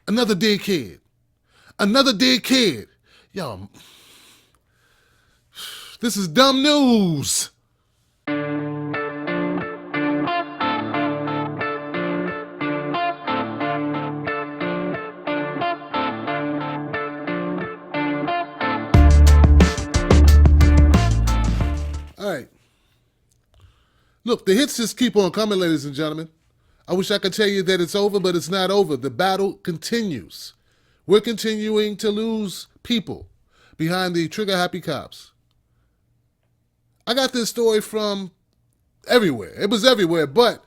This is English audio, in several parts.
Another dead kid. Another dead kid. Yo, this is dumb news. All right. Look, the hits just keep on coming, ladies and gentlemen. I wish I could tell you that it's over, but it's not over. The battle continues. We're continuing to lose people behind the trigger-happy cops. I got this story from everywhere. It was everywhere, but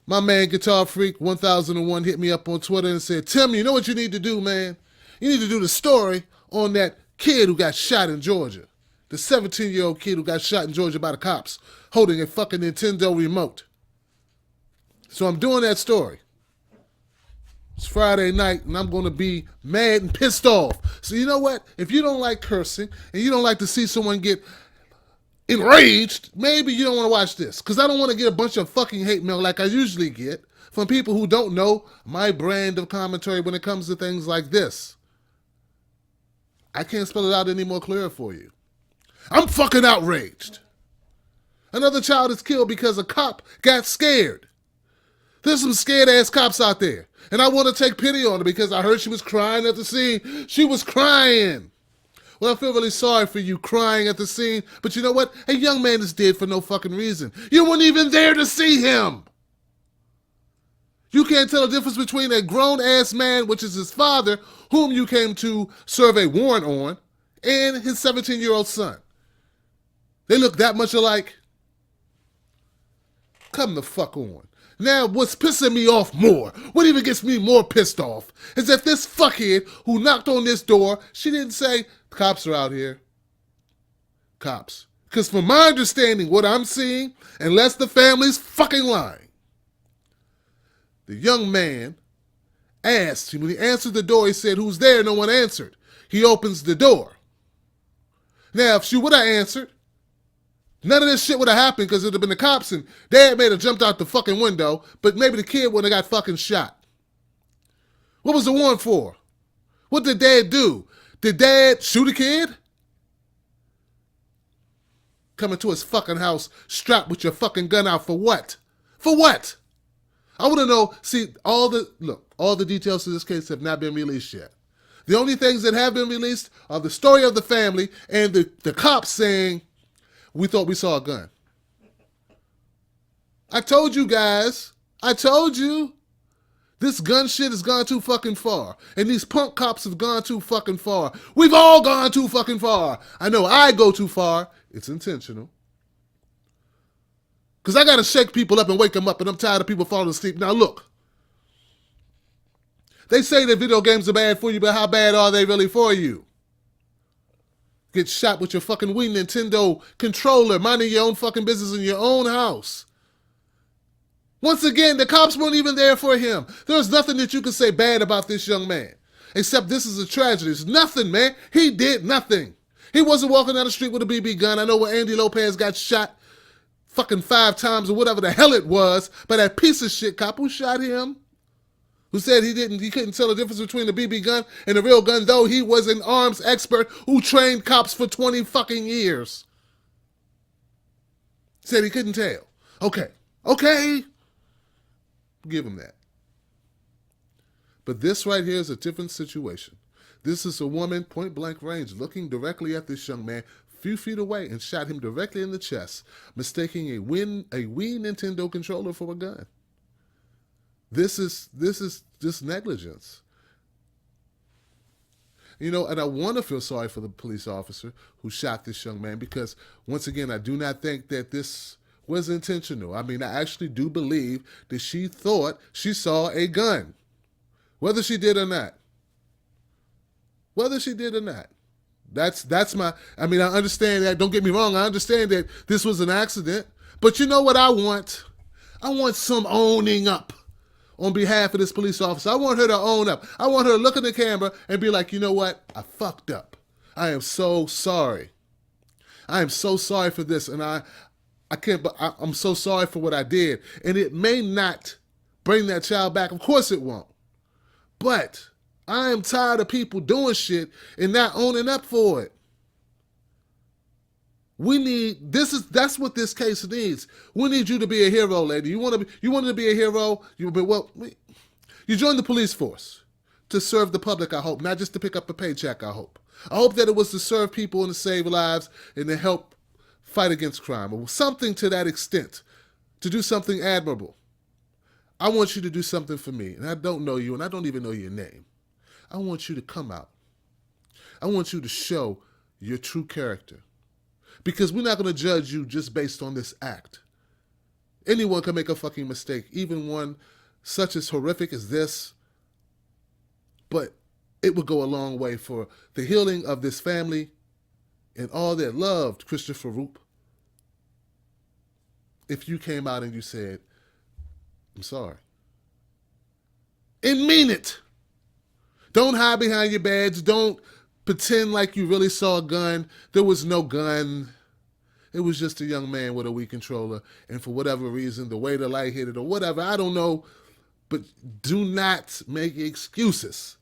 my man Guitar Freak 1001 hit me up on Twitter and said, Tim, you know what you need to do, man? You need to do the story on that kid who got shot in Georgia. The 17-year-old kid who got shot in Georgia by the cops holding a fucking Nintendo remote. So I'm doing that story. It's Friday night, and I'm going to be mad and pissed off. So you know what? If you don't like cursing, and you don't like to see someone get enraged, maybe you don't want to watch this. Because I don't want to get a bunch of fucking hate mail like I usually get from people who don't know my brand of commentary when it comes to things like this. I can't spell it out any more clearer for you. I'm fucking outraged. Another child is killed because a cop got scared. There's some scared-ass cops out there. And I want to take pity on her because I heard she was crying at the scene. She was crying. Well, I feel really sorry for you crying at the scene. But you know what? A young man is dead for no fucking reason. You weren't even there to see him. You can't tell the difference between a grown-ass man, which is his father, whom you came to serve a warrant on, and his 17-year-old son. They look that much alike. Come the fuck on. Now, what's pissing me off more, what even gets me more pissed off, is that this fuckhead who knocked on this door, she didn't say, cops are out here. Cops. Because from my understanding, what I'm seeing, unless the family's fucking lying, the young man asked, when he answered the door, he said, who's there? No one answered. He opens the door. Now, if she would have answered, none of this shit would have happened because it would have been the cops and dad may have jumped out the fucking window, but maybe the kid wouldn't have got fucking shot. What was the warrant for? What did dad do? Did dad shoot a kid? Coming to his fucking house strapped with your fucking gun out for what? For what? I want to know, see, all the details to this case have not been released yet. The only things that have been released are the story of the family and the cops saying, we thought we saw a gun. I told you guys. I told you. This gun shit has gone too fucking far. And these punk cops have gone too fucking far. We've all gone too fucking far. I know I go too far. It's intentional. Because I got to shake people up and wake them up, and I'm tired of people falling asleep. Now look. They say that video games are bad for you, but how bad are they really for you? Get shot with your fucking Wii Nintendo controller, minding your own fucking business in your own house. Once again, the cops weren't even there for him. There's nothing that you can say bad about this young man. Except this is a tragedy. It's nothing, man. He did nothing. He wasn't walking down the street with a BB gun. I know when Andy Lopez got shot fucking 5 times or whatever the hell it was by that piece of shit cop who shot him. Who said he couldn't tell the difference between a BB gun and a real gun, though he was an arms expert who trained cops for 20 fucking years. Said he couldn't tell. Okay. Give him that. But this right here is a different situation. This is a woman, point blank range, looking directly at this young man a few feet away and shot him directly in the chest, mistaking a Wii Nintendo controller for a gun. This is just negligence. You know, and I want to feel sorry for the police officer who shot this young man because, once again, I do not think that this was intentional. I mean, I actually do believe that she thought she saw a gun, whether she did or not. That's my, I mean, I understand that. Don't get me wrong. I understand that this was an accident. But you know what I want? I want some owning up. On behalf of this police officer, I want her to own up. I want her to look in the camera and be like, you know what? I fucked up. I am so sorry. I am so sorry for this. And I'm so sorry for what I did. And it may not bring that child back. Of course it won't. But I am tired of people doing shit and not owning up for it. That's what this case needs. We need you to be a hero, lady. You wanted to be a hero. You joined the police force to serve the public, I hope, not just to pick up a paycheck, I hope. I hope that it was to serve people and to save lives and to help fight against crime or something to that extent, to do something admirable. I want you to do something for me, and I don't know you, and I don't even know your name. I want you to come out. I want you to show your true character. Because we're not going to judge you just based on this act. Anyone can make a fucking mistake, even one such as horrific as this. But it would go a long way for the healing of this family and all that loved Christopher Roupe if you came out and you said, I'm sorry. And mean it. Don't hide behind your badge. Don't pretend like you really saw a gun. There was no gun. It was just a young man with a weed controller. And for whatever reason, the way the light hit it or whatever, I don't know. But do not make excuses.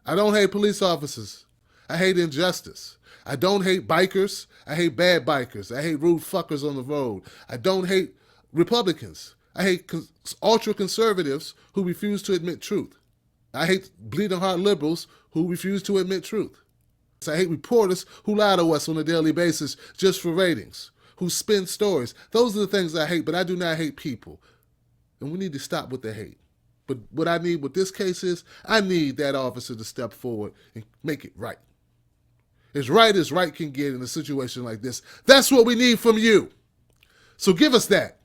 I don't hate police officers. I hate injustice. I don't hate bikers. I hate bad bikers. I hate rude fuckers on the road. I don't hate Republicans. I hate ultra-conservatives who refuse to admit truth. I hate bleeding heart liberals who refuse to admit truth. I hate reporters who lie to us on a daily basis just for ratings, who spin stories. Those are the things I hate, but I do not hate people. And we need to stop with the hate. But what I need with this case is, I need that officer to step forward and make it right. As right can get in a situation like this. That's what we need from you. So give us that.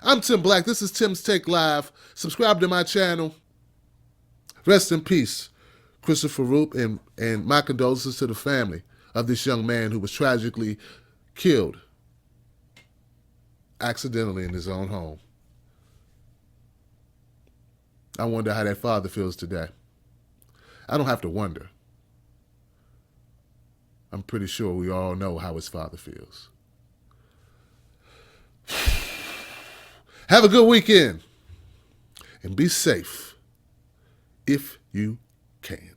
I'm Tim Black. This is Tim's Take Live. Subscribe to my channel. Rest in peace, Christopher Roupe, and my condolences to the family of this young man who was tragically killed accidentally in his own home. I wonder how that father feels today. I don't have to wonder. I'm pretty sure we all know how his father feels. Have a good weekend and be safe if you can.